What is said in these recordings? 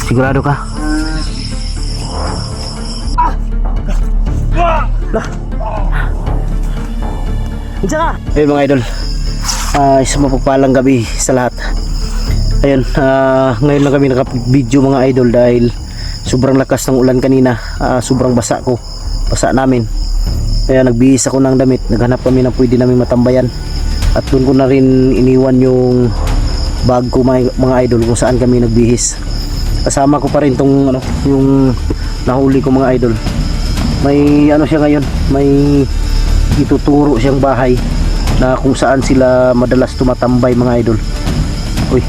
Sigurado ka? Lah. Diyan ka. Ayun mga idol. Isang mapagpalang gabi sa lahat. Ayun, ngayon lang kami nakapag-video mga idol dahil sobrang lakas ng ulan kanina. Sobrang basa ko. Basa namin. Kaya nagbihis ako ng damit. Naghanap kami na pwede namin matambayan. At doon ko na rin iniwan yung bag ko mga idol kung saan kami nagbihis. Kasama ko pa rin tong yung nahuli ko mga idol. May siya ngayon, may ituturo siyang bahay na kung saan sila madalas tumatambay mga idol. Uy.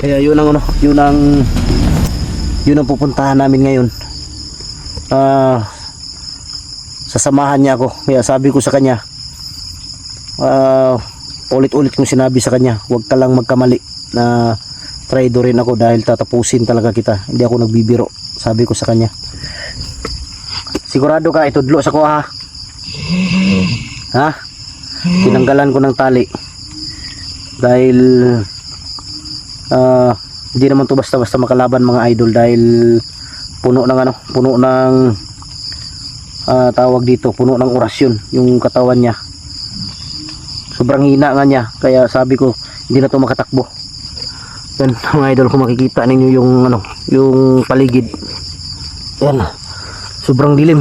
Kaya yun ang pupuntahan namin ngayon. Sasamahan niya ako. Kaya sabi ko sa kanya, ulit-ulit kong sinabi sa kanya, huwag ka lang magkamali na traitor rin ako dahil tatapusin talaga kita. Hindi ako nagbibiro, sabi ko sa kanya. Sigurado ka itudlo sa ko ha? Ha? Tinanggalan ko ng tali dahil hindi naman to basta-basta makalaban mga idol dahil puno ng tawag dito, puno ng orasyon yung katawan niya. Sobrang hina nga niya, kaya sabi ko hindi na to makatakbo. Yan mga idol, kung makikita ninyo yung paligid. Yan, sobrang dilim.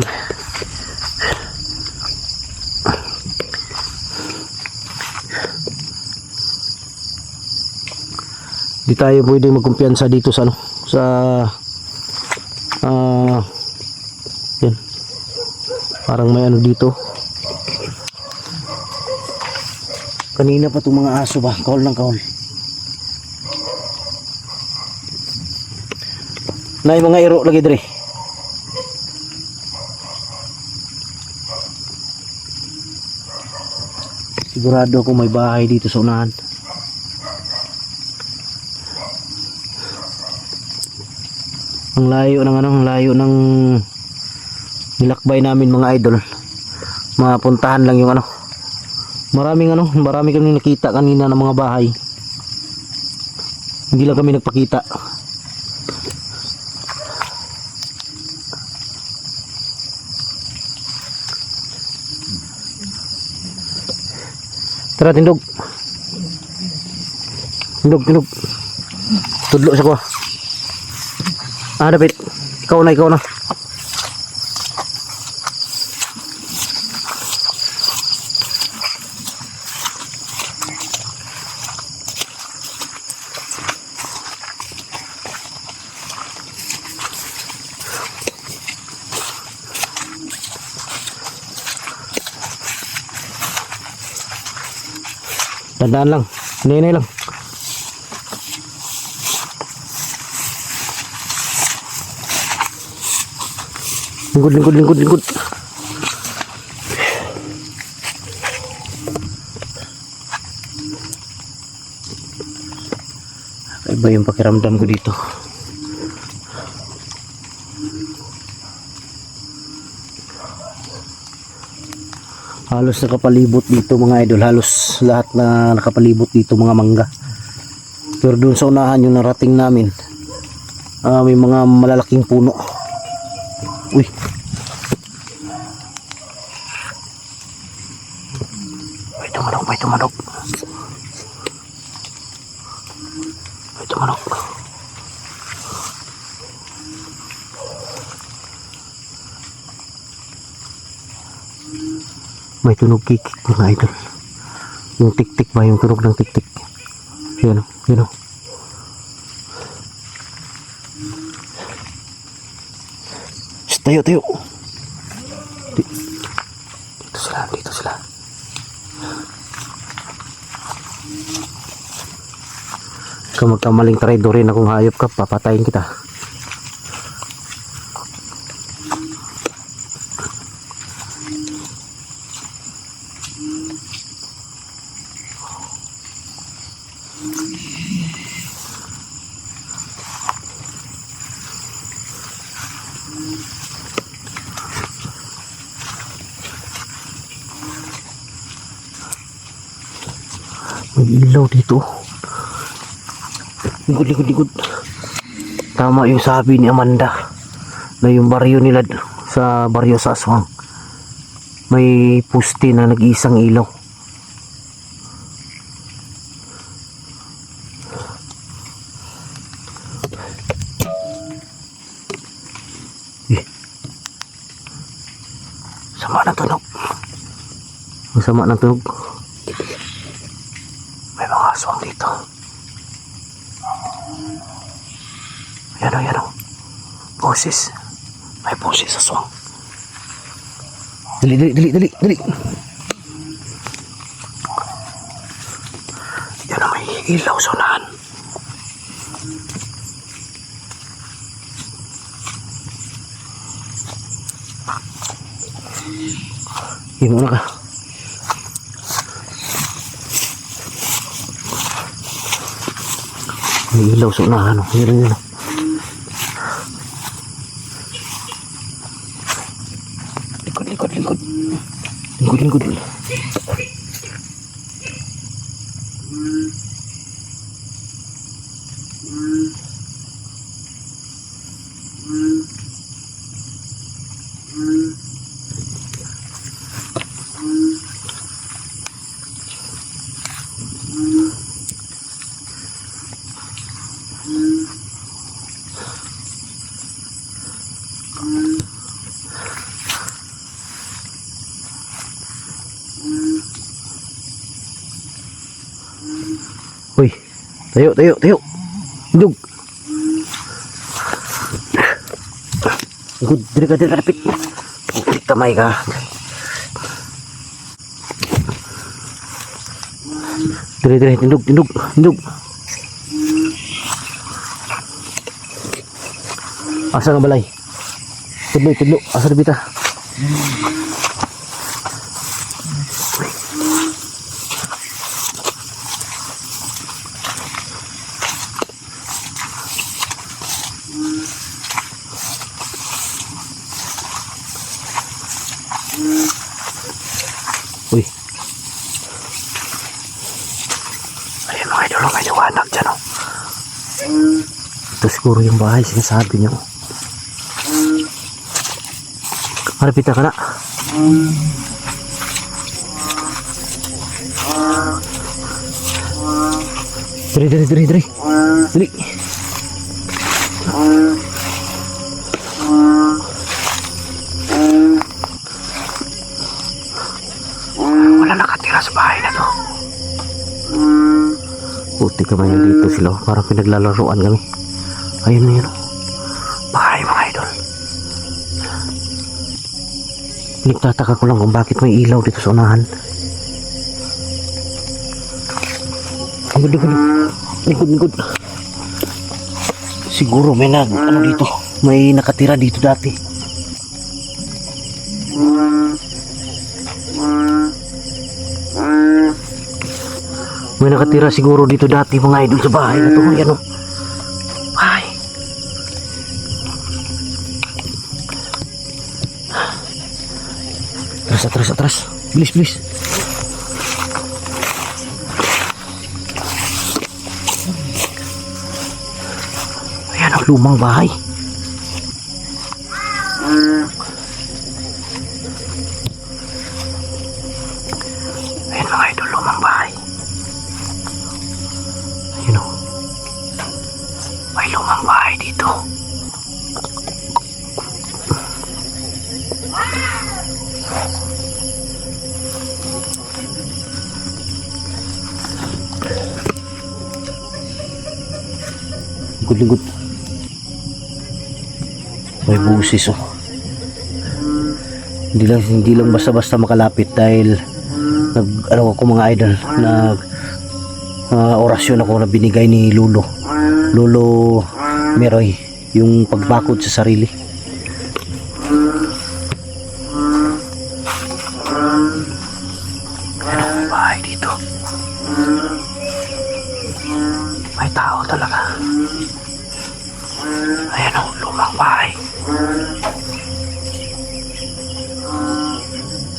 Di tayo pwede magkumpiyansa dito sa yan. Parang may dito. Kanina pa itong mga aso ba? Kahol ng kahol. Na yung mga iro lagi dre. Sigurado ako may bahay dito sa unahan. Ang layo ng nilakbay namin mga idol. Mapuntahan lang yung marami kami nakita kanina ng mga bahay. Hindi lang kami nagpakita. Tara, tindog. Tudlo sa ko. Dapat. Ikaw na. Tandaan lang. Hinay lang. Lingkod. Iba yung pakiramdam ko dito. Halos nakapalibot dito mga idol. Halos lahat na nakapalibot dito mga mangga. Pero doon sa unahan yung narating namin, may mga malalaking puno. Uy. May tumanok. May tunog kikik mga idol. Yung tik-tik ba? Yung tunog ng tik-tik. Yan o. Tayo. Dito sila. Kung magkamaling traitor rin akong hayop ka, papatayin kita. May ilaw dito. Likod. Tama yung sabi ni Amanda na yung baryo nila sa baryo sa Aswang may puste na nag-iisang ilaw. Sama ng tunog. Masama ng tunog. May mga aswang dito. Yan o. Boses. May boses aswang. Dali. Yan o, may ilaw sa unahan. Himo na ka. May ilaw sa unahan. Yun. Likod. Uy, tayo. Dug. Good, diri ka lapit. Pupit kamay ka. Diri, tindog. Asa nga balay? Tudlo. Asa na bita? Uy. Ayan mga idol, may liwanag dyan o. Ito siguro yung bahay, sinasabi niyo. Malapit ka na. Dali. Dali. Wala nakatira sa bahay na to. Puti kamay dito sila. Parang pinaglalaroan kami. Ayun na yun. Bahay mga idol. Nagtataka ko lang kung bakit may ilaw dito sa unahan. Likod. Siguro may dito. May nakatira dito dati. May nakatira siguro dito dati mga idol sa bahay na to. Yan o. Bahay. Atras. Bilis. Ayan ang lumang bahay. Ayan mga idol, lumang bahay. Ayan o. May lumang bahay dito. Likod. May busis oh. Hindi lang basta-basta makalapit dahil ako mga idol, orasyon ako na binigay ni Lolo Meroy, yung pagbakod sa sarili. May bahay dito. May tao talaga. Ayan o, lumang bahay.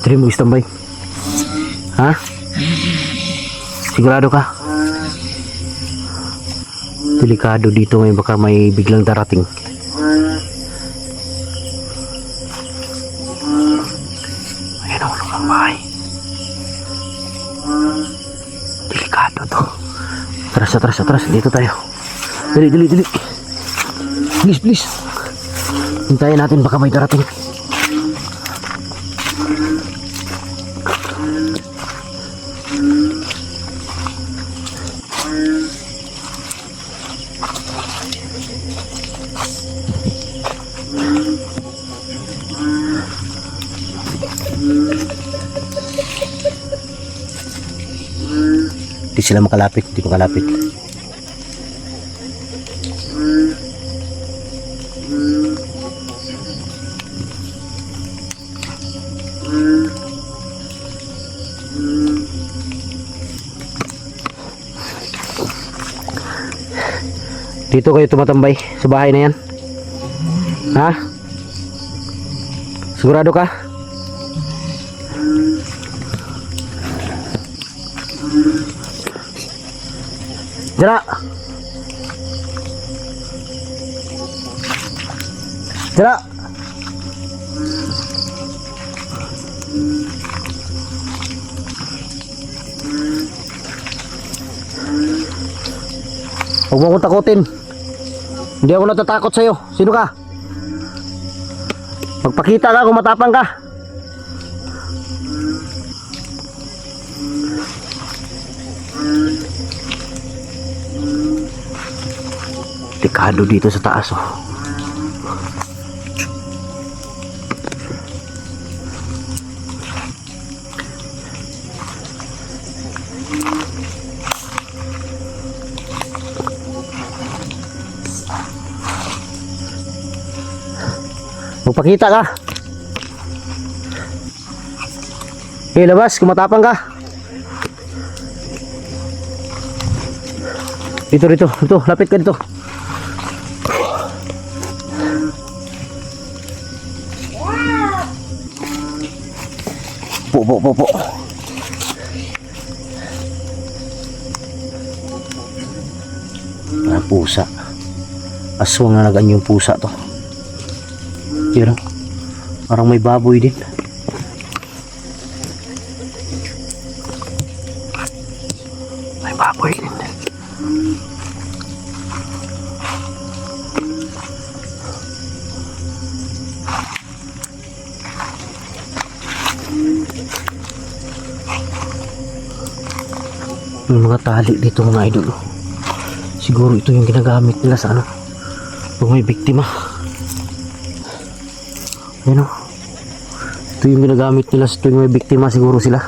Try mo istambay. Ha? Sigurado ka? Delikado dito ngayon, baka may biglang darating. Ayan o, lukang bahay. Delikado to. Atras. Dito tayo. Dali. Please. Hintayin natin, baka may darating. Hindi sila makalapit, hindi makalapit. Dito kayo tumatambay sa bahay na yan? Ha? Sigurado ka? Jara! Jara! Huwag mo akong takutin. Hindi ako natatakot sa'yo. Sino ka? Magpakita ka kung matapang ka. Delikado dito sa taas oh. Magpakita ka. Labas, kumatapang ka. Dito, lapit ka dito. Po. Pusa. Aswang na nagan yung pusa to. Pero parang may baboy din. May baboy din. May mga tali dito mga idol. Siguro ito yung ginagamit nila sa ano, kung may biktima. Ano? Ito yung ginagamit nila sa tuwing may biktima siguro sila.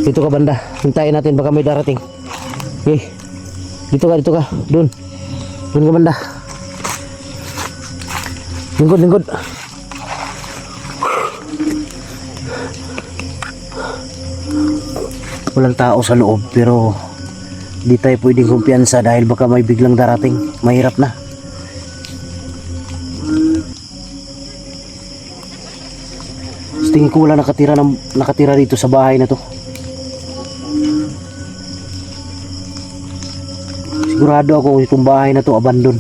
Dito ka banda. Hintayin natin baka may darating. Okay. Dito ka. Doon ka banda. Lingkod. Walang tao sa loob pero di tayo pwedeng kumpiyansa dahil baka may biglang darating. Mahirap na. Tingin ko wala nakatira dito sa bahay na to. Sigurado ako itong bahay na to abandon.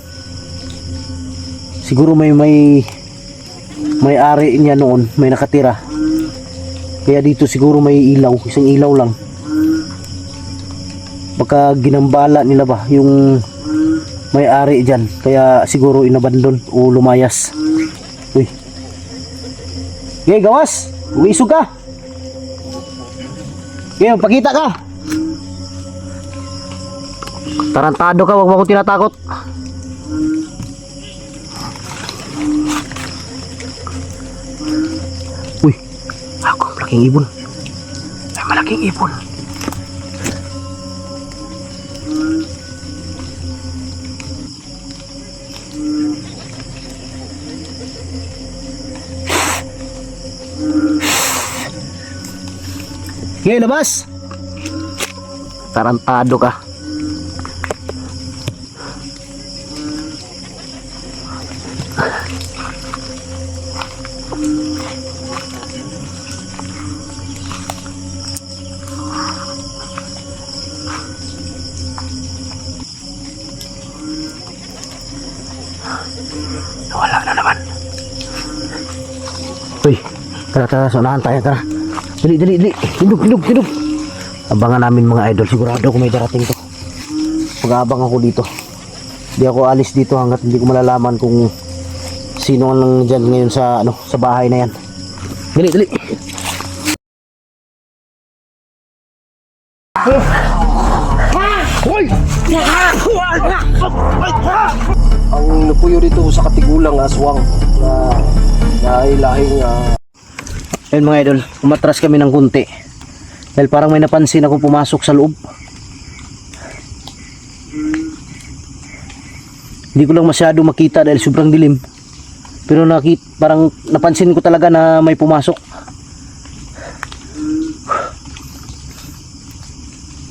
Siguro may ari niya noon, may nakatira. Kaya dito siguro may ilaw, isang ilaw lang. Baka ginambala nila ba yung may-ari dyan, kaya siguro inabandon o lumayas. Uy. Okay, gawas. Uwisog ka. Okay, pakita ka. Tarantado ka, wag mo akong tinatakot. Uy, ako malaking ibon. Ay, malaking ibon. Okay, labas. Tarantado ka. Wala na naman. Uy, tara, sunahan tayo, tara. Dali. Hindog. Abangan namin mga idol, sigurado ako may darating to. Pag-aabang ako dito. Hindi ako alis dito hanggat hindi ko malalaman kung sino ang dyan ngayon sa sa bahay na yan. Dali. Hoy! Ang napuyo dito sa katigulang aswang na lahing Ayun mga idol, umatras kami ng kunti. Dahil parang may napansin ako pumasok sa loob. Hindi ko lang masyado makita dahil sobrang dilim. Pero parang napansin ko talaga na may pumasok.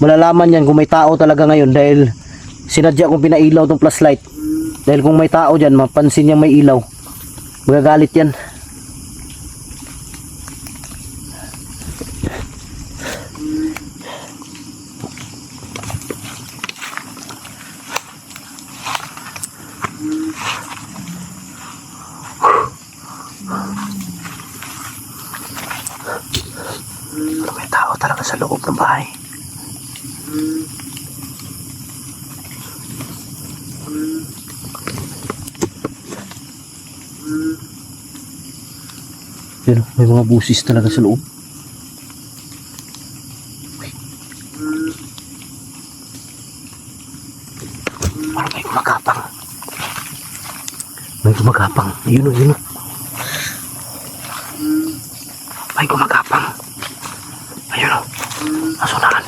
Malalaman yan kung may tao talaga ngayon dahil sinadya kong pinailaw tong flashlight. Dahil kung may tao dyan, mapansin niya may ilaw, magagalit yan. May tao talaga sa loob ng bahay. Pero may mga busis talaga sa loob. Parang may gumagapang. Yun o. May gumagapang. Ayun o. Nasunahan.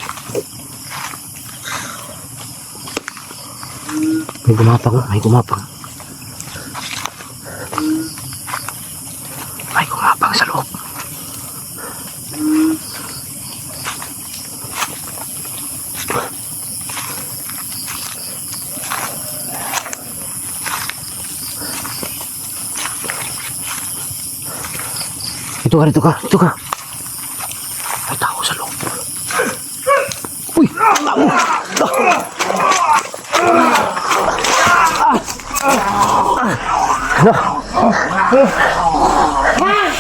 May gumapang. May gumapang sa loob. Dito ka. May tao sa loob. Uy! Tao!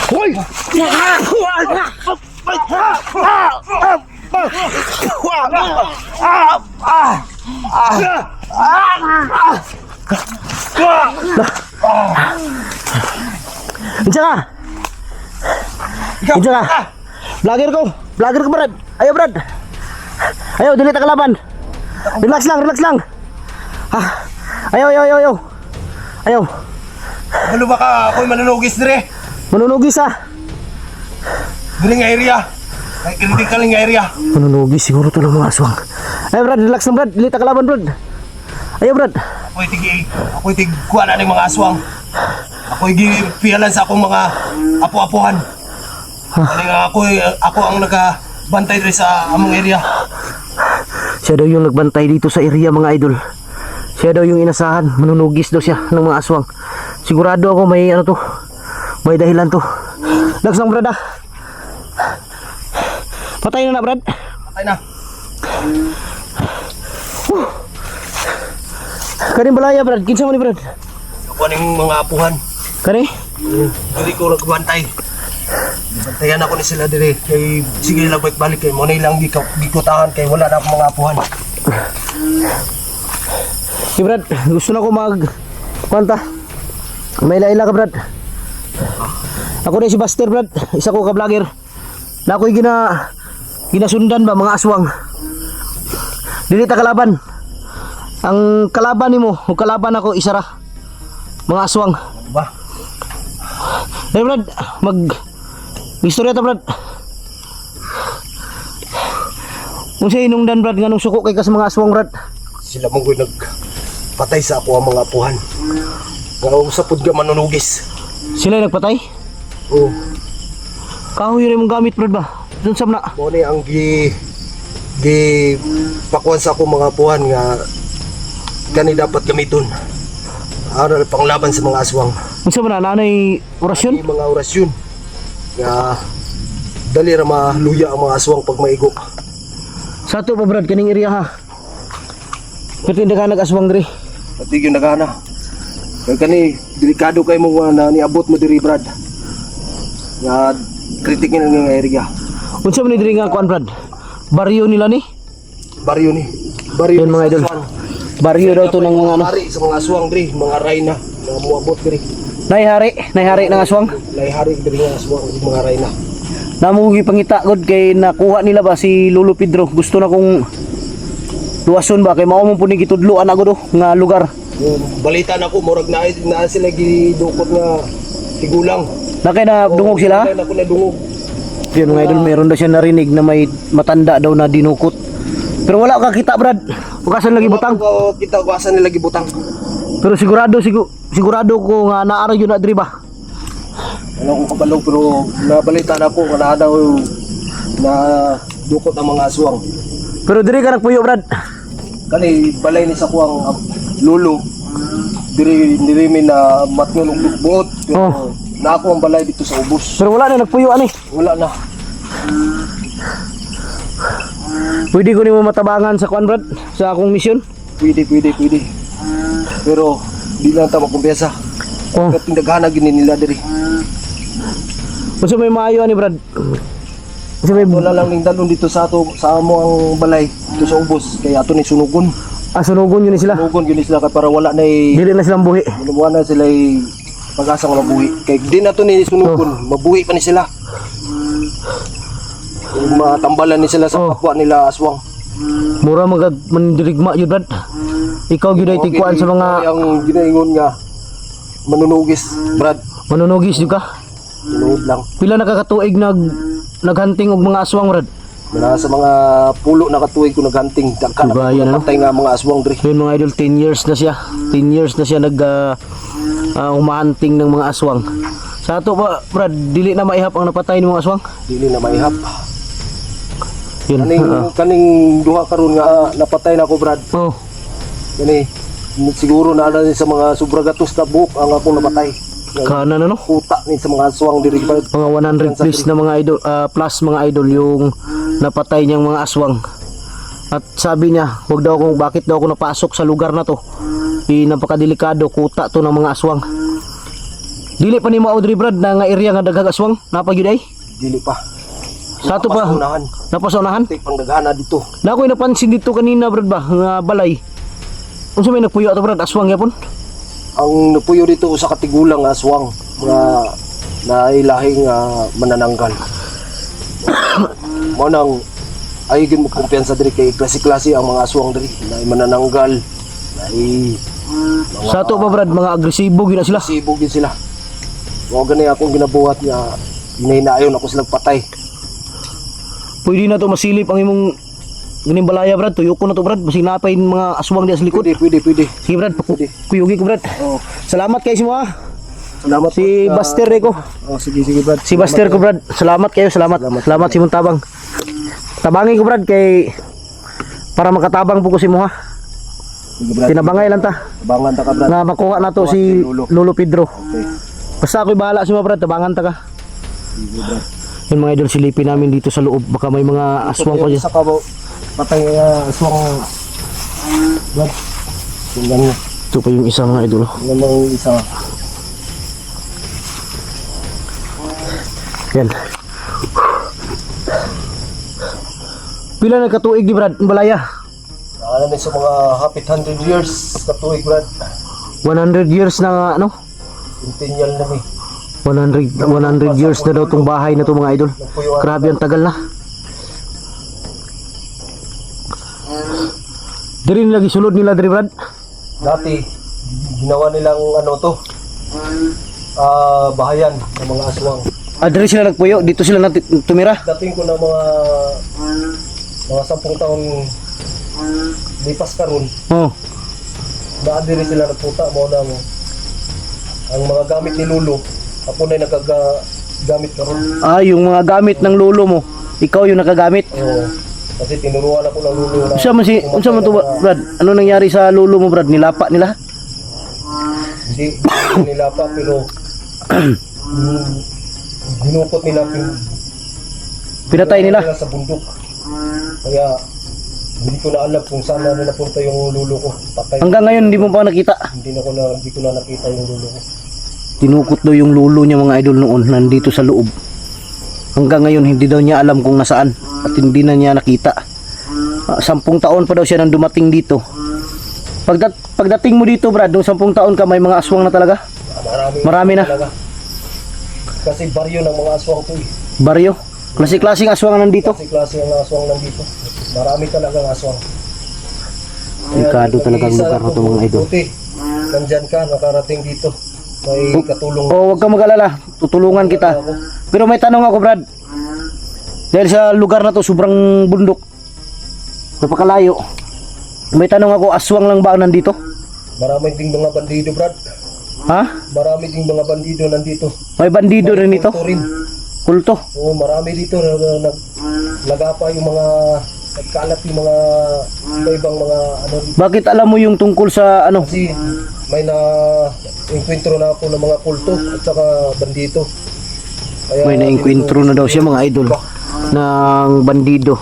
Hoy! Diyan ka. Vlogger ko Brad. Ayaw Brad. Ayaw, dili ta kalaban. Relax lang. Ayaw. Ano ba ka? Ako'y manunugis dire. Manunugis ah. Dire nga area. Ay critical nga area. Manunugis siguro to ng mga aswang. Ayaw Brad, relax lang Brad. Dili ta kalaban Brad. Ayaw Brad. Ako'y tig kuha na ng mga aswang. Ako'y gipialan sa akong mga apo-apuhan. Ako ang nagabantay dire sa among area. Siya daw yung nagbantay dito sa area mga idol. Siya daw yung inasahan. Manunugis daw siya ng mga aswang. Sigurado ako may may dahilan to. Relax lang Brad ah. Patay na Brad. Patay na. Kaning balaya Brad, kinsa mo ni Brad? Ako ning mga apuhan. Kani? Dili ko nagbantay. Bantayan ako ni sila dire. Kay sige lang balik kay mo na ilang gikutahan kay wala na akong mga apuhan. Hey Brad, gusto na ko kwanta. May laila ka Brad. Ako na si Buster Brad, isa ko ka vlogger. Na ako'y ginasundan ba mga aswang. Dili ta kalaban. Ang kalaban nimo, o kalaban ako isa ra. Mga aswang. Ba? Hey Brad, istorya ta Brad. Kung sa inungdan Brad, nganong suko kay kas mga aswang Brad. Sila mong nagpatay sa ako ang mga apuhan. Nga usapod ka manunugis. Sila nagpatay? Oo. Kahoy rin mong gamit Brad ba? Doon sa na. Mo ni ang pakuan sa ako mga apuhan nga kani dapat gamiton. aral panglaban sa mga aswang. Unsa man na nanay orasyon? Yung mga orasyon nga dali ra maluya ang mga aswang pag maigo. Sa ato pa brad kaning area ha. Pertinda ka nag-aswang diri. Pati yung nagana. Kaya kani delikado kay mo na niabot mo diri brad. Nga kritikin ang nga area. Unsa man ni diri nga kuan brad? Baryo nila ni? Baryo ni. Baryo Yan, ni mga sa idol. aswang. Baryo daw to ng mga ano. Hari sa mga aswang diri, mga rayna na muabot diri. Nayhari ng aswang. Layhari diri nga aswang mga rayna. Namugi pangita god kay nakuha nila ba si Lolo Pedro. Gusto na kong luwason ba kay mao mo pud ni gitudloan ako do nga lugar. Yung balita na ko murag na sila gidukot nga tigulang. Na kay na dungog sila. Na ko na dungog. Yun mga idol, meron daw siya narinig na may matanda daw na dinukot. Pero wala ka kita brad. Bukasan lagi butang. Kita ko asan nila gibutang. Pero sigurado ko nga naara yun na diri ba. Ano ko kabalo pero nabalita na ko nga daw na dukot ang mga aswang. Pero diri ka nagpuyo brad. Kani balay ni sa kuang lulo. Diri mi na matngon og buot. Pero na ako ang balay dito sa ubos. Pero wala na nagpuyo ani. Wala na. Pwede ko nimo matabangan sa kuan brad sa akong misyon. Pwede. Pero di lang ta makumpiyasa. Oh. Kat tindaghana gini nila diri. Kasi may maayo ani brad. Kasi may Wala lang ning dalon dito sa ato sa amo ang balay dito sa ubos kaya ato ni sunugon. sunugon yun sila. Sunugon gini sila kay para wala na Dili na silang buhi. Wala na sila pag-asa nga mabuhi. Kay di na to ni sunugon, mabuhi pa ni sila. Kung matambalan ni sila sa kapwa nila aswang. Mura mandirigma yun brad. Ikaw gyud ay tikuan sa mga ang ginaingon nga manunugis, Brad. manunugis jud ka. Tinuod lang. Pila nakakatuig naghunting og mga aswang brad. Mula sa mga pulo na katuig ko naghunting dagka Diba, yan, na ano? patay nga mga aswang diri. Yun mga idol, 10 years na siya. 10 years na siya humahunting ng mga aswang. Sa ato ba, Brad, dili na maihap ang napatay ng mga aswang? Dili na maihap. Yun. Kaning duha karon nga napatay na ko, Brad. Oh, Kani siguro na sa mga subragatos ka buhok ang akong napatay. kana na no? Kuta ni sa mga aswang diri, Brad. Mga 100 plus na mga idol, plus mga idol yung napatay niyang mga aswang. At sabi niya, bakit daw ako napasok sa lugar na to. Napakadelikado, kuta to ng mga aswang. Dili pa ni Audrey Brad na nga area nga daghang aswang, napagyud ay. Dili pa. Sa ato pa, Napasunahan. napasaunahan. Tik pangdaghana dito. Na ako'y napansin dito kanina Brad ba, nga balay. Unsa may nagpuyo ato Brad, aswang yapon? Ang napuyo dito sa katigulang aswang nga nailahing manananggal. Mo nang ayigin mo kumpiyansa diri kay klase-klase ang mga aswang diri. Na manananggal, na Sa ato pa Brad, mga agresibo gyud na sila. sibog din sila. Mo gani akong ginabuhat nga hinahinayon ako silang patay. Pwede na to masilip ang imong ganing balaya Brad, tuyo ko na to Brad, basig napay mga aswang diya sa likod. Pwede. Sige Brad, kuyugi ko Brad. Oh, Salamat kay mo ha. salamat Si Buster Rico. Oh, sige Brad. Si Buster ko Brad. Salamat kayo, salamat. Salamat si mong tabang. Tabangin ko Brad kay para makatabang po ko si mo ha. Sige Brad. Tinabangay lang ta. Bangan ta ka Brad. Na makuha na to si Lolo Pedro. Okay. Basta ako'y bahala si mo Brad, tabangan ta ka. Sige Brad. Yung mga idol silipin namin dito sa loob, baka may mga aswang pa dyan. Sa kabaw patay aswang Brad. Tingnan Ito pa yung isa mga idol. mo isa. Yan. Pila na katuig di Brad, ang balaya? Alam sa mga hapit 100 years katuig Brad. 100 years na nga, ano? Centennial na mi. 100 years na daw tong bahay na to mga idol. Grabe ang tagal na. Diri lagi sulod nila diri Brad. Dati ginawa nilang ano to. Bahayan ng mga aswang. Diri sila nagpuyo, dito sila tumira. Dating ko na mga 10 taon lipas karon. Oh. Diri sila nagputa mo na mo. Ang mga gamit ni Lolo ako na nakagamit karon. Yung mga gamit ng lolo mo, ikaw yung nakagamit. Kasi tinuruan ako ng Lolo na Unsa man to Brad? Ano nangyari sa lolo mo Brad? Nilapa nila? hindi nila pa, pero dinukot nila, Pinatay nila. sa bundok. Kaya hindi ko na alam kung saan na napunta yung lulo ko. Patay. Hanggang ngayon hindi mo pa nakita. Hindi ko na nakita yung lulo ko. Tinukot daw yung lulo niya mga idol noon nandito sa loob. Hanggang ngayon hindi daw niya alam kung nasaan at hindi na niya nakita. 10 taon pa daw siya nang dumating dito. Pagdating mo dito Brad, nung 10 taon ka may mga aswang na talaga? Marami na. Talaga. Kasi baryo ng mga aswang to eh. Baryo. Klase-klaseng aswang na nandito. Klase ang aswang nandito. Marami talagang aswang. Delikado talaga ang lugar na ito mga idol. Buti, nandyan ka, nakarating dito. May katulong. Huwag kang mag-alala. Tutulungan kita. Pero may tanong ako Brad. Dahil sa lugar na to sobrang bundok. Napakalayo. May tanong ako, aswang lang ba ang nandito? Marami ding mga bandido, Brad. Ha? Marami ding mga bandido nandito. May bandido rin ito? Kulto rin. Kulto? Oo, marami dito na naglagapa yung mga nagkalat yung mga iba-ibang mga ano dito. Bakit alam mo yung tungkol sa ano? Kasi may na-enkwentro na ako ng mga kulto at saka bandido. Kaya, May na-enkwentro na daw siya mga idol ng bandido.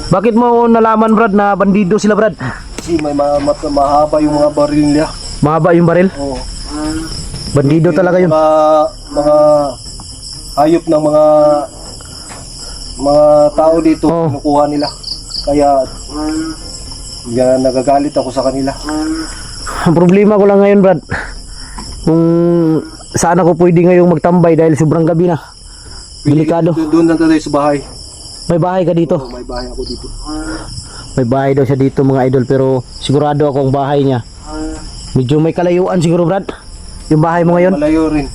Bakit mo nalaman Brad na bandido sila Brad? Kasi may mahaba yung mga baril nila. Mahaba yung baril? Oo. Bandido talaga yun. Mga hayop ng mga tao dito, Oo. kinukuha nila. Kaya yan, nagagalit ako sa kanila. Ang problema ko lang ngayon Brad, kung saan ako pwede ngayong magtambay dahil sobrang gabi na. Delikado. Doon lang tayo sa bahay. May bahay ka dito? May bahay ako dito. May bahay daw siya dito mga idol pero sigurado ako ang bahay niya. Medyo may kalayuan siguro Brad. Yung bahay mo ngayon. Malayo rin.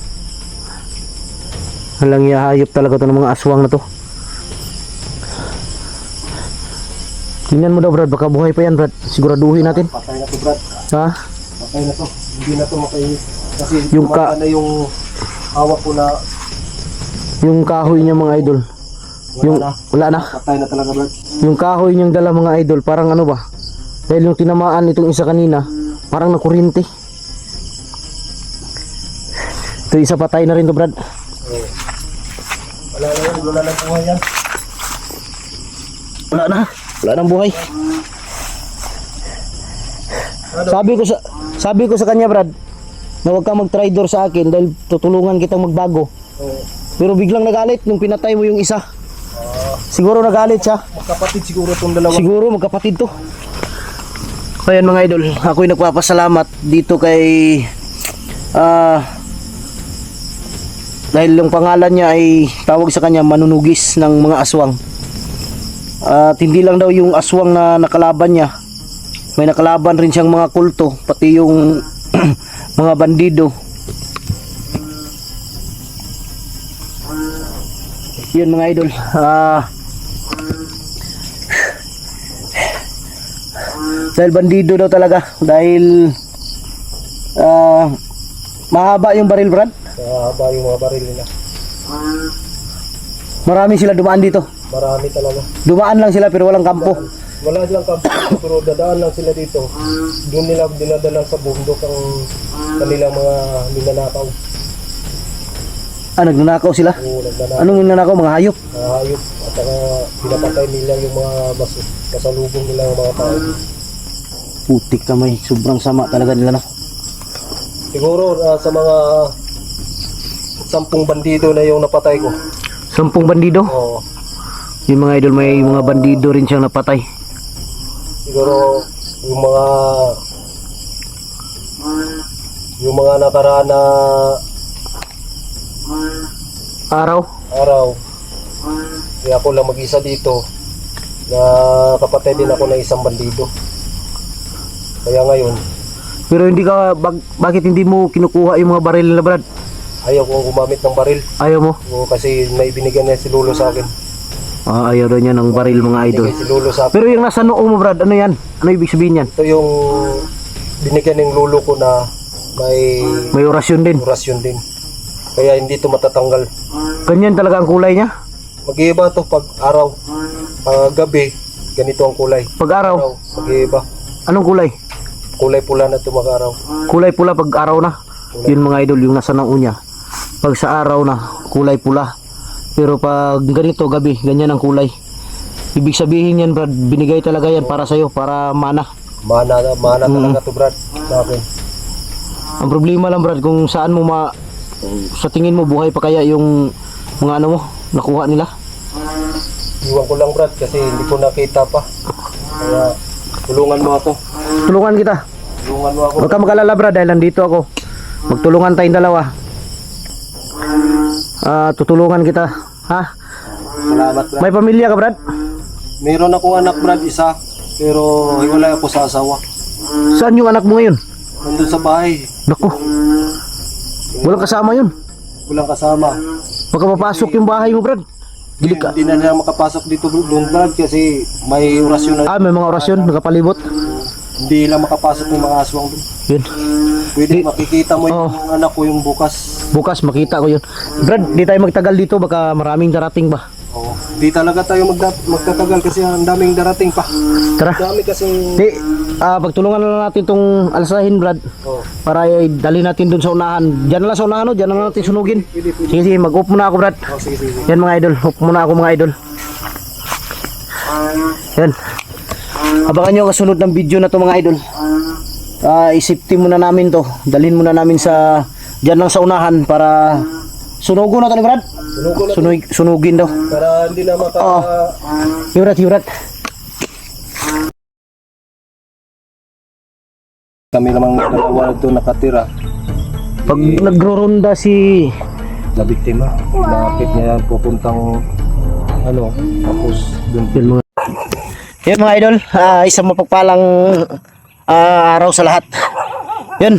Halang hayop talaga to ng mga aswang na to. Tingnan mo daw Brad, baka buhay pa yan Brad. Siguraduhin natin. Patay na to, Brad. Ha? Patay na to. Hindi na to makainit. Kasi Yung tumata na yung hawak ko na Yung kahoy niya mga idol. Wala na. patay na talaga, Brad. Yung kahoy niyang dala mga idol, parang ano ba? Dahil yung tinamaan itong isa kanina, parang nakuryente. Ito isa patay na rin to Brad. Wala na yan. Wala na buhay yan. Wala na. Wala nang buhay. Sabi ko sa kanya Brad, na huwag kang mag-traitor sa akin dahil tutulungan kitang magbago. Oo. Pero biglang nagalit nung pinatay mo yung isa. Siguro nagalit siya. Magkapatid siguro itong dalawa. Siguro magkapatid to. Ayan mga idol, ako'y nagpapasalamat dito kay dahil yung pangalan niya ay tawag sa kanya manunugis ng mga aswang. At hindi lang daw yung aswang na nakalaban niya, may nakalaban rin siyang mga kulto, pati yung mga bandido. Yun mga idol, dahil bandido daw talaga, dahil mahaba yung baril Brad. Mahaba yung mga baril nila. Marami sila dumaan dito. Marami talaga. Dumaan lang sila pero walang kampo. Wala silang kampo pero dadaan lang sila dito. Doon nila dinadala sa bundok ang kanilang mga ninanakaw. Nagnanakaw sila. Oo, nagnanakaw. Anong ninanakaw? Mga hayop. Mga hayop. At saka pinapatay nila yung mga kasalubong nila ng mga tao. Putik kamay, sobrang sama talaga nila na. Siguro sa mga 10 bandido na yung napatay ko. 10 bandido. Oo. Yung mga idol, may mga bandido rin siyang napatay. Siguro yung mga nakaraan na Araw. kaya ako lang mag-isa dito na kapatid din ako ng isang bandido. Kaya ngayon Pero hindi ka, bakit hindi mo kinukuha yung mga baril nila Brad? ayaw ko gumamit ng baril. Ayaw mo? Oo, kasi may binigyan niya si Lolo sa akin. Ayaw daw niya ng baril mga idol. Binigyan si Lolo sa akin. Pero yung nasa noo mo Brad, ano yan? Ano ibig sabihin yan? Ito yung binigyan ng lolo ko na May orasyon din. orasyon din. Kaya hindi ito matatanggal. Ganyan talaga ang kulay niya? Mag-iiba to pag araw. Pag gabi, ganito ang kulay. Pag araw, Mag-iiba. anong kulay? Kulay pula na ito mag-araw. Kulay pula pag araw na. Yun mga idol, yung nasa nang unya. Pag sa araw na, kulay pula. Pero pag ganito, gabi, ganyan ang kulay. Ibig sabihin yan, Brad, binigay talaga yan para sa'yo, para mana. Mana talaga to, Brad, sa akin. Ang problema lang, Brad, kung saan mo sa tingin mo, buhay pa kaya yung mga ano mo, nakuha nila? Iwan ko lang, Brad, kasi hindi ko nakita pa. Kaya, tulungan mo ako. Tulungan kita. Tulungan mo ako. Huwag ka mag-alala, Brad, dahil nandito ako. Magtulungan tayong dalawa. Tutulungan kita. Ha? Salamat, Brad. May pamilya ka, Brad? Meron akong anak, Brad, isa. Pero hiwalay ako sa asawa. Saan yung anak mo ngayon? Nandun sa bahay. Naku. Walang kasama yun. Walang kasama. Baka mapasok yung bahay mo, Brad. Dili ka. Hindi na nila makapasok dito doon, Brad, kasi may orasyon na. May mga orasyon, nakapalibot. Hindi lang makapasok yung mga aswang doon. Yun. Pwede makikita mo yung anak ko yung bukas. Bukas makita ko yun. Brad, di tayo magtagal dito, baka maraming darating ba? Oo. Di talaga tayo magtatagal kasi ang daming darating pa. Tara. Dami kasi. Di, pagtulungan na lang natin tong alsahin, Brad. Oo. Para dali natin dun sa unahan. Diyan na lang sa unahan, no? Diyan na lang natin sunugin. Sige, sige, mag-off muna ako, Brad. Oh, sige. Yan mga idol, off muna ako mga idol. Yan. Abangan nyo ang kasunod ng video na to mga idol. Isipin muna namin to. Dalhin muna namin sa diyan lang sa unahan para sunugo na to ni Brad. Sunugin daw. Para hindi na maka... Hiwrat. Kami namang dalawa doon nakatira. Pag nagro-ronda si Na biktima. Bakit niya pupuntang tapos doon. Yan mga idol, isang mapagpalang araw sa lahat. Yan,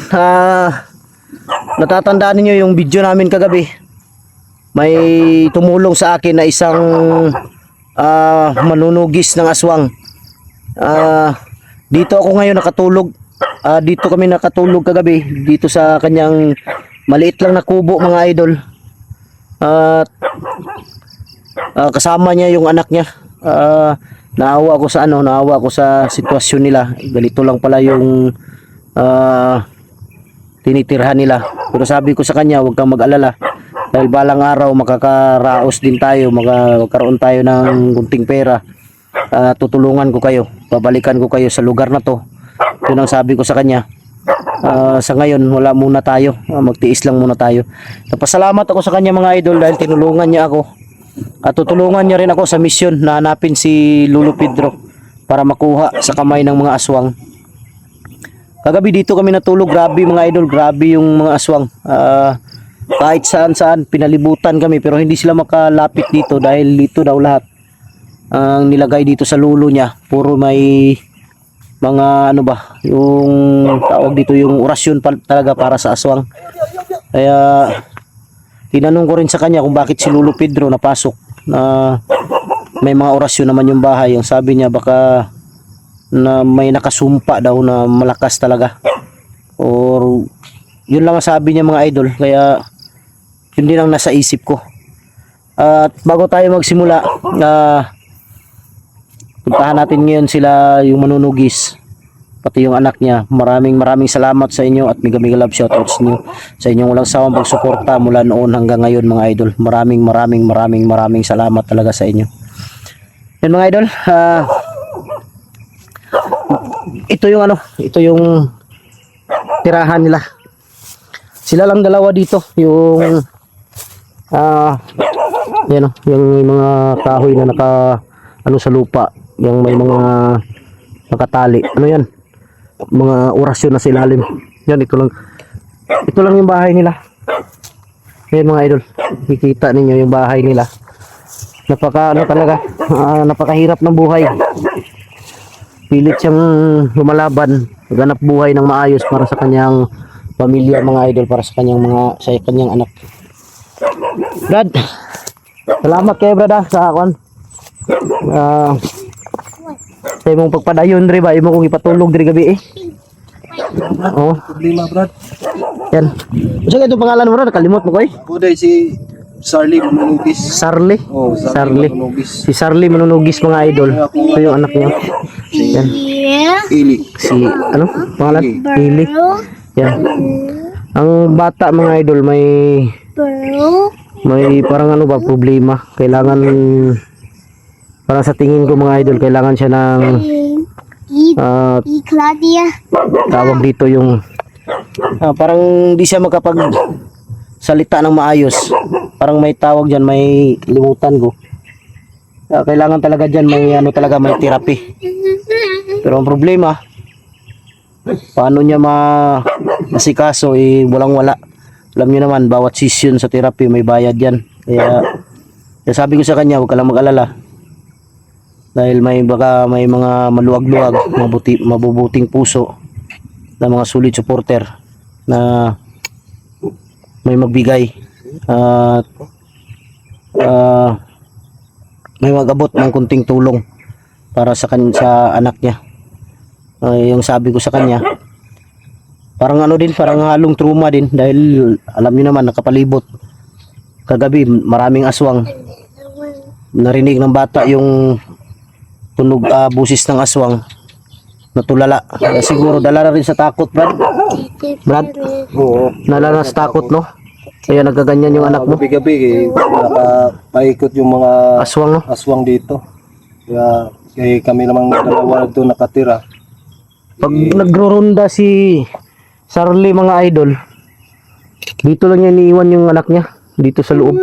natatandaan niyo yung video namin kagabi. May tumulong sa akin na isang manunugis ng aswang. Dito ako ngayon nakatulog. Dito kami nakatulog kagabi dito sa kanyang maliit lang na kubo mga idol. Kasama niya yung anak niya. Naawa ako sa sitwasyon nila. Ganito lang pala yung tinitirhan nila. Pero sabi ko sa kanya, huwag kang mag-alala. Dahil balang araw makakaraos din tayo, magkaroon tayo ng kunting pera. Tutulungan ko kayo, babalikan ko kayo sa lugar na to. Yun ang sabi ko sa kanya. Sa ngayon wala muna tayo, magtiis lang muna tayo. Napasalamat ako sa kanya mga idol dahil tinulungan niya ako. At tutulungan niya rin ako sa misyon na hanapin si Lolo Pedro para makuha sa kamay ng mga aswang. Kagabi dito kami natulog, grabe mga idol, grabe yung mga aswang. Kahit saan pinalibutan kami pero hindi sila makalapit dito dahil dito daw lahat ang nilagay dito sa lulo niya. Puro may mga yung tawag dito yung orasyon talaga para sa aswang. Kaya tinanong ko rin sa kanya kung bakit si Lolo Pedro napasok na may mga orasyon naman yung bahay. Ang sabi niya baka na may nakasumpa daw na malakas talaga. Or yun lang ang sabi niya mga idol. Kaya yun din ang nasa isip ko. At bago tayo magsimula, puntahan natin ngayon sila yung manunugis. Pati yung anak niya. Maraming salamat sa inyo at mega love shoutouts niyo sa inyong walang sawang pagsuporta mula noon hanggang ngayon mga idol. Maraming salamat talaga sa inyo. Yan mga idol, ito yung tirahan nila. Sila lang dalawa dito, yung yung may mga kahoy na sa lupa, yung may mga nakatali. Yan? Mga orasyon na sa ilalim. Yan, ito lang yung bahay nila. Yan mga idol, kikita ninyo yung bahay nila. Napakahirap ng buhay. Pilit siyang lumalaban, ganap buhay ng maayos para sa kanyang pamilya mga idol, para sa kanyang anak. Brad, salamat kayo Brad sa akon. Sa imong pagpadayon diri ba imo kong ipatulog diri gabi Oo. Problema, Brad. Yan. Unsa ito pangalan mo Brad? Kalimot mo koy? Buday si Sarli Manunugis. Sarli. Oh, Sarli. Manunugis. Si Sarli Manunugis mga idol. Ito yung anak niya. Yan. Ili. Si pangalan? Ili. Yan. Ang bata mga idol may parang ano ba problema. Kailangan parang sa tingin ko mga idol kailangan siya ng Claudia. tawag dito yung parang di siya makapag salita ng maayos. Parang may tawag diyan, may limutan ko. Kailangan talaga diyan may ano talaga may therapy. Pero ang problema paano niya masikaso walang wala. Alam niyo naman bawat session sa therapy may bayad yan. Kaya sabi ko sa kanya huwag ka lang mag-alala. Dahil baka may mga maluwag-luwag, mabubuting puso na mga solid supporter na may magbigay at may mag-abot ng kunting tulong para sa anak niya. Yung sabi ko sa kanya parang ano din, parang halong trauma din dahil alam niyo naman nakapalibot kagabi maraming aswang. Narinig ng bata yung tunog busis ng aswang, natulala. Kaya siguro dala na rin sa takot, Brad. Oo. Nalala sa takot, no? Kaya nagkaganyan yung anak mo. Gabi-gabi nakapaikot yung mga Aswang, no? aswang dito. Kaya kami namang dalawa doon nakatira. Pag nagro-ronda si Charlie mga idol, dito lang niya iniiwan yung anak niya, dito sa loob.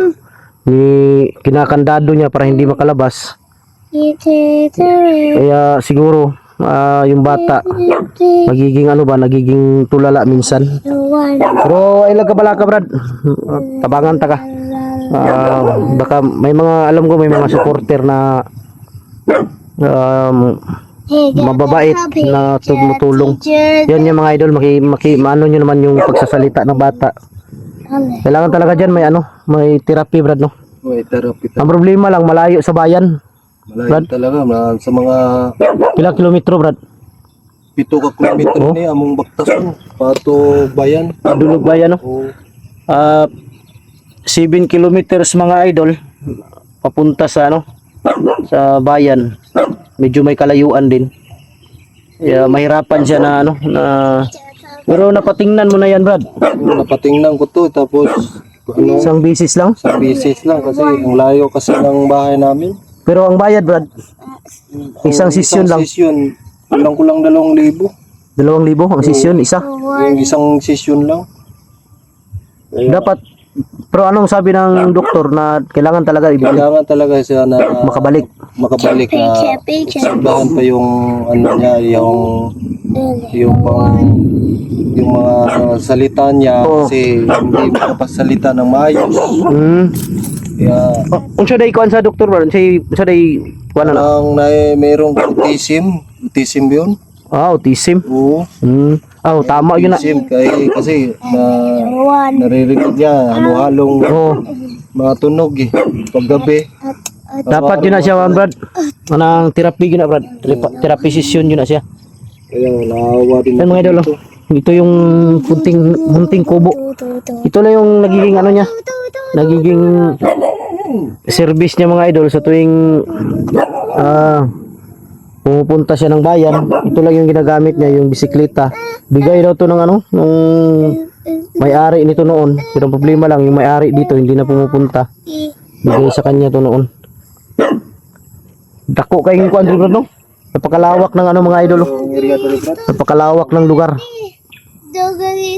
Kinakandado niya para hindi makalabas. Kaya siguro yung bata nagiging tulala minsan. Pero ay lagkabala ka, Brad. Tabangan ta ka. Baka may mga alam ko may mga supporter na mababait na tumutulong. Yan yung mga idol, maano nyo naman yung pagsasalita ng bata. Kailangan talaga dyan may therapy, Brad, no? May therapy. Ang problema lang, malayo sa bayan. Malayo talaga sa mga Ilang kilometro, Brad? 7 ka kilometro ni among baktason pato bayan. Dulog bayan, no? Oo. 7 kilometers mga idol papunta sa sa bayan. Medyo may kalayuan din. Kaya mahirapan siya pero napatingnan mo na yan, Brad. Napatingnan ko to tapos Isang bisis lang. sa bisis lang kasi ang layo kasi ng bahay namin. Pero ang bayad, Brad, isang session lang. Session, kulang 2,000. 2,000 ang session, isa. Yung isang session lang. Dapat, pero anong sabi ng doktor na kailangan talaga ibalik? Kailangan talaga siya na Makabalik. na sabahan pa yung niya, yung mga salita niya Oo. kasi hindi makapasalita ng maayos. Kaya Unsa day kuan sa doktor, Brad? Unsa day kuan na? merong autism yun. Autism. Oo. Tama yun na. Autism kasi naririnig niya halo-halong mga tunog paggabi. Dapat yun na siya, Brad. Anang therapy yun na, Brad. Therapy session yun na siya. Kaya naawa din Yan mga idol, ito yung munting kubo. Ito na yung nagiging niya. Nagiging service niya mga idol sa tuwing pumupunta siya ng bayan. Ito lang yung ginagamit niya, yung bisikleta. Bigay daw to ng nung may-ari nito noon. Pero ang problema lang, yung may-ari dito hindi na pumupunta. Bigay sa kanya to noon. Dako kayong kuan dito, no? Napakalawak ng mga idol. Napakalawak ng lugar.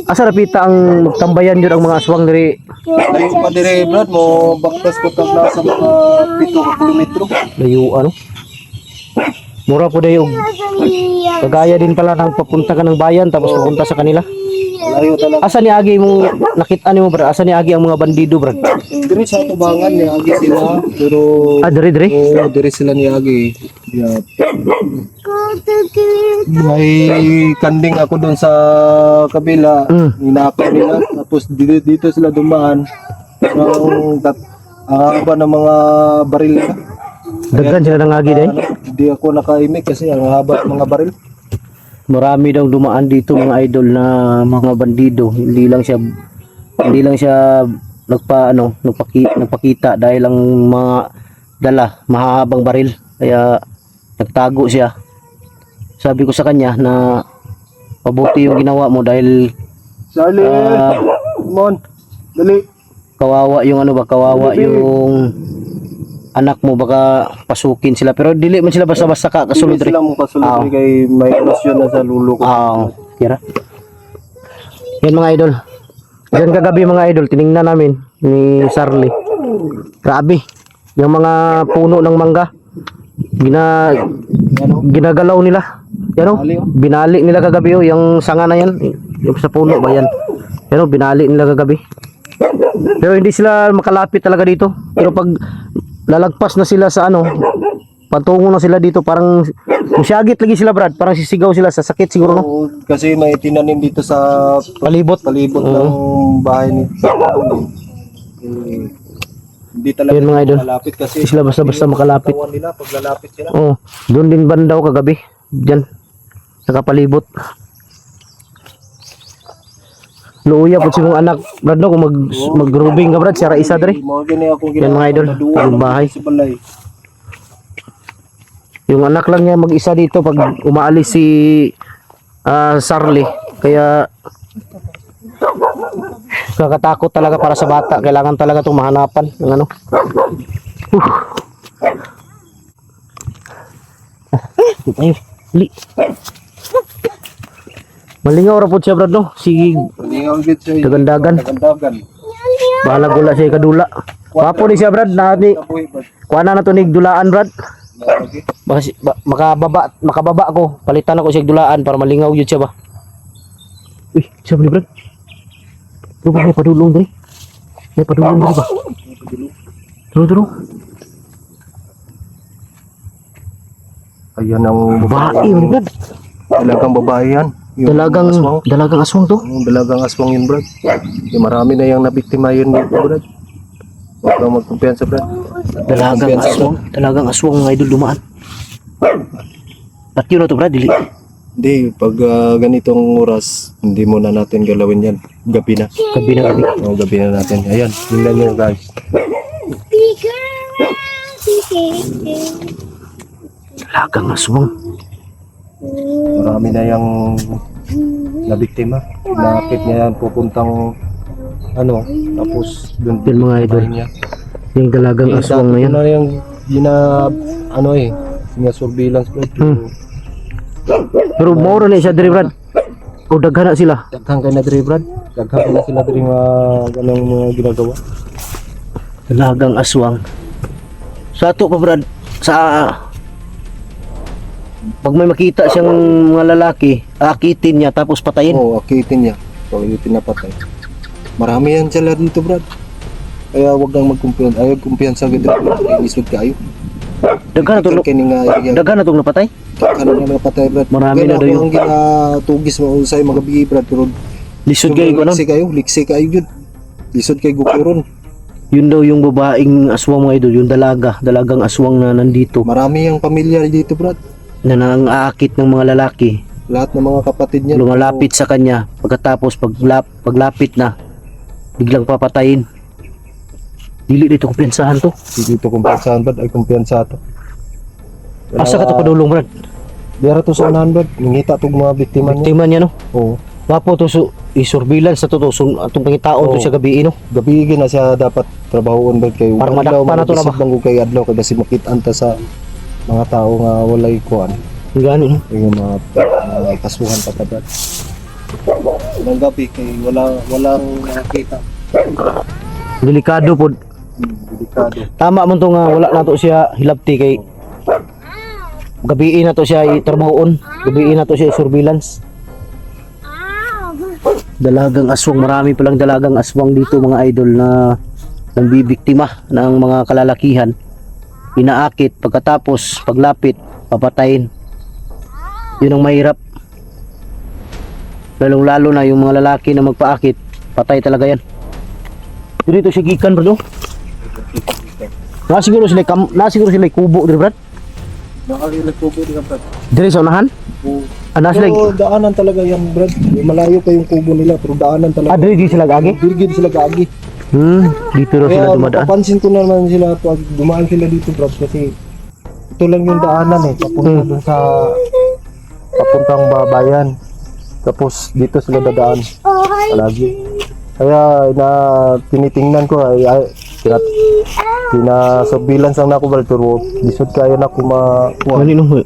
Asa napita ang magtambayan yun ang mga aswang diri? Layo pa dire, Brad, mo baktas ko tabla sa mga 7 ka kilometro. Layo mura po dayo. Kagaya din pala ng papunta ka ng bayan tapos papunta sa kanila. Layo talaga. Asa ni Agi mo nakita nimo, Brad? Asa ni Agi ang mga bandido, Brad? Dire sa tubangan ni Agi sila, pero Dire. dire sila ni Agi. Yeah. May kanding ako doon sa kabila, inapay nila, tapos dito sila dumaan. Ang haba ng mga baril nila. Daghan sila ng Agi day. Hindi ako nakaimik kasi ang haba ng mga baril. Marami daw dumaan dito mga idol na mga bandido. Hindi lang siya nagpakita dahil ang mga dala mahahabang baril. Kaya nagtago siya. Sabi ko sa kanya na mabuti yung ginawa mo dahil Charlie! Ah. Come on! Dali! Kawawa yung ano ba, kawawa yung anak mo, baka pasukin sila. Pero dili man sila basta-basta kasulod Hindi rin. sila mo kasulod Ah. kay may emosyon na sa lulo ko. Kira. Yan mga idol. Yan kagabi mga idol, tiningnan namin ni Sarli. Grabe. Yung mga puno ng mangga. Ginagalaw nila. Yan o. Binali nila kagabi o. Yung sanga na yan. Yung sa puno ba yan. Yan o, binali nila kagabi. Pero hindi sila makalapit talaga dito. Pero pag lalagpas na sila sa ano, patungo na sila dito, parang musyagit lagi sila Brad. Parang sisigaw sila sa sakit siguro no. Oo, kasi may tinanim dito sa Palibot. ng bahay ni hindi talaga Yan, mga idol. malapit kasi Hindi sila basta-basta makalapit. katawan nila pag lalapit sila. Oh, doon din bandaw kagabi. Diyan. Nakapalibot. Luuya po si mong anak, Brad no, kung mag-rubing ka Brad, sira isa dre. Mga gani akong Yan mga idol, yung bahay. sa balay. Yung anak lang niya mag-isa dito pag umaalis si Sarli. Kaya kakatakot talaga para sa bata. Kailangan talaga itong mahanapan ng ano. Ay, li. Malingaw ra po siya Brad no. Si Palingaw gid siya. Dagandagan. Dagandagan. bahala gula siya kadula. Wapo ni siya Brad na ni Tapoy ba? kuana na to nig dulaan Brad. Okay. Makababa ko. Palitan ako siya dulaan para malingaw yun siya ba. Uy, siya ba ni Brad? Rupa may padulong dali. May padulong dali ba? Turo. Ayan ang Babae yun Brad. Dalagang babae yan. Yung Dalagang aswang to. dalagang aswang yun, Brad. Marami na yung nabiktima yun, Brad. Huwag kang magkumpiyansa, Brad. Dalagang aswang mga idol dumaan. At yun na to Brad, dili. Hindi, pag ganitong oras, hindi muna natin galawin yan. Gabi na. Gabi na gabi. Oo, gabi na natin. Ayan, tingnan nyo guys. Dalagang aswang. Marami na yung nabiktima. Nakakit niya yan, pupuntang ano, tapos dun Yun mga idol. niya. Yung dalagang aswang na yan. Yun na yung ano sinasurveillance, Brad. Pero mauro na siya diri Brad. O daghan na sila. Daghang kay na diri, Brad. Daghang kay na sila diri mga ganong mga ginagawa. Dalagang aswang. Sa ato pa Brad, sa pag may makita siyang mga lalaki, akitin niya tapos patayin. Oo, akitin niya. So, yung pinapatay. Marami yan sila dito, Brad. Kaya wag kang magkumpiyan. Ayaw kumpiyansa agad, Brad. Isod ka ayo. Daghan na to. Daghan na to napatay. Daghan na napatay, Brad. Marami na daw yung yung ginatugis mo sa mga gabi, Brad. Pero lisod kay ko liksi kayo yun. Lisod kay gukuron. Yun daw yung babaeng aswang mga idol, yung dalagang aswang na nandito Marami yung pamilya dito, Brad. na nang-aakit ng mga lalaki. Lahat ng mga kapatid niya. Lumalapit sa kanya, pagkatapos paglapit na biglang papatayin. Dili dito kumpiyansahan to. Dito kumpiyansahan, Brad. Ay kumpiyansa to. Asa ka to padulong Brad? Dira to sa unahan, Brad. Nangita to mga biktima niya. Biktima niya no. Oo. Wapo to i-surveillance sa to atong pangitaon to siya gabi no. Gabi na siya dapat trabahoon, Brad. Kay Parang madakpan na to na ba? Isip lang ko kay adlaw kay basi makitaan ta sa mga tao nga walay kuan. Gani no. Yung mga kasuhan pa ta, Brad. Nang gabi kay walang nakita. Delikado pod. Delikado. Tama man to nga wala na to siya hilabti kay gabi na to siya itrabahoon. Gabi na to siya surveillance. Dalagang aswang, marami palang dalagang aswang dito mga idol na nambibiktima ng mga kalalakihan. Inaakit, pagkatapos paglapit papatayin. Yun ang mahirap. Lalong lalo na yung mga lalaki na magpaakit, patay talaga yan. Dito siya gikan bro. Nasiguro sila kubo dito Brad. Nakalilag po din ka, Brad. Dire sa unahan? Sila Pero daanan talaga yan, Brad. Malayo pa yung kubo nila, pero daanan talaga. dire di sila gagi? Dirgid sila gagi. Dito raw sila Kaya dumadaan. mapapansin ko naman sila pag dumaan sila dito, Brad, kasi ito lang yung daanan papunta dun sa papuntang bayan. Tapos dito sila dadaan palagi. Kaya tinitingnan ko ay surveillance ang nako bal pero lisod kayo na ko makuha. Ganun mo.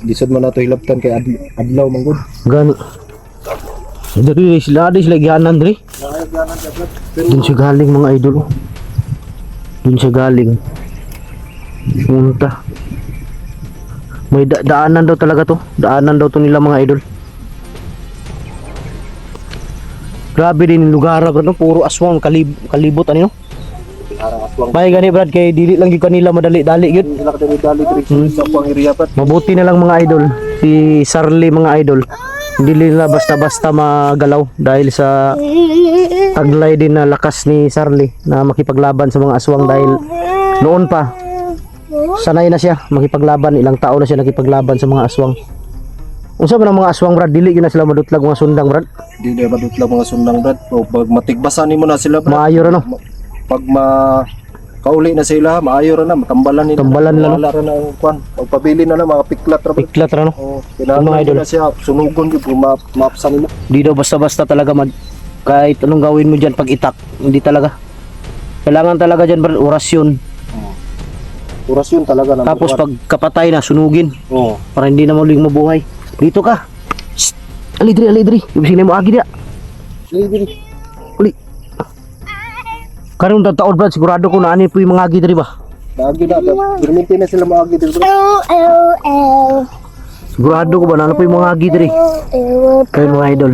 Lisod man nato hilabtan kay adlaw manggod. Gani. Dari sila gihanan diri. Dun siya galing mga idol. Dun siya galing. Punta. May daanan daw talaga to. Daanan daw to nila mga idol. Grabe din yung lugar bro, no? Puro aswang kalibot ano no? May gani Brad kay dili lang gyud kanila madali-dali gyud. Sila kadali diri sa pang area pat. Mabuti na lang mga idol si Sarli mga idol. Hindi nila basta-basta magalaw dahil sa taglay din na lakas ni Sarli na makipaglaban sa mga aswang dahil noon pa sanay na siya makipaglaban, ilang taon na siya nakipaglaban sa mga aswang. Unsa man ang mga aswang Brad, dili gyud na sila madutlag mga sundang Brad. Di na madutlag mga sundang Brad. O pag matigbasan nimo na sila Brad. Maayo ra no. Pag kauli na sila, maayo ra na, matambalan nila. Tambalan na, no? Wala ra na ang kwan. Pagpabili na mga piklat ra. Piklat ra no. Oh, Mga kailangan idol. na siya sunugon gyud kung mapsan nimo. Di daw basta-basta talaga kahit anong gawin mo diyan pag itak, hindi talaga. Kailangan talaga diyan Brad orasyon. Orasyon talaga na. Tapos pag kapatay na sunugin oh, para hindi na muling mabuhay. Dito ka. Shh. Ali diri. Ibig mo agi dia. dili. Uli. Karong taon Brad sigurado ko na ani po yung mga agi diri ba. Lagi na, perminti na sila maagi dito. Sigurado ko ba na ano po yung mga agi diri. Kayo mga idol.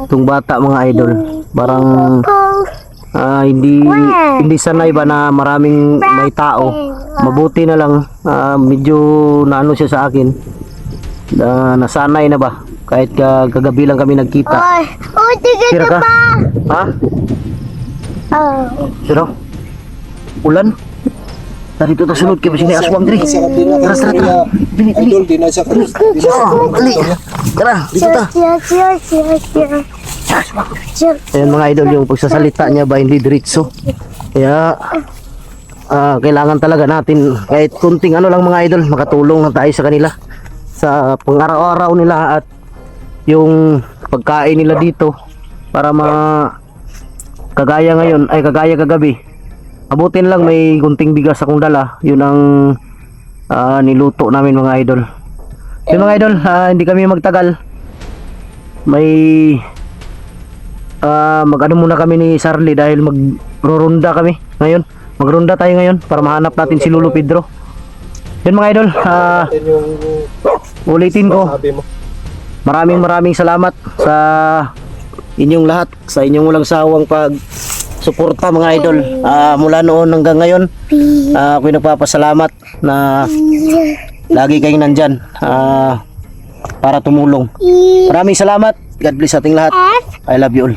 Itong bata mga idol. Parang hindi sanay ba na maraming may tao. Mabuti na lang medyo naano siya sa akin. Nasanay na ba kahit kagabi lang kami nagkita. Sira ka? Ha? Sira? Ulan? Dito ta sunod kay sini aswang diri. Tara. Idol din na siya. Ali. Tara, dito ta. Ayan mga idol, yung pagsasalita niya ba hindi diretso. Kaya kailangan talaga natin kahit kunting ano lang mga idol, makatulong lang tayo sa kanila sa pang-araw-araw nila at yung pagkain nila dito para kagaya ngayon ay kagaya kagabi. Abutin lang may kunting bigas akong dala, yun ang niluto namin mga idol. Yung mga idol, hindi kami magtagal. May mag-ano muna kami ni Sarli dahil magrurunda kami ngayon. Magrunda tayo ngayon para mahanap natin si Lolo Pedro. Yun mga idol, ulitin ko. Maraming salamat sa inyong lahat, sa inyong walang sawang pag-suporta mga idol. Mula noon hanggang ngayon, ako'y nagpapasalamat na lagi kayong nandyan para tumulong. Maraming salamat. God bless ating lahat. I love you all.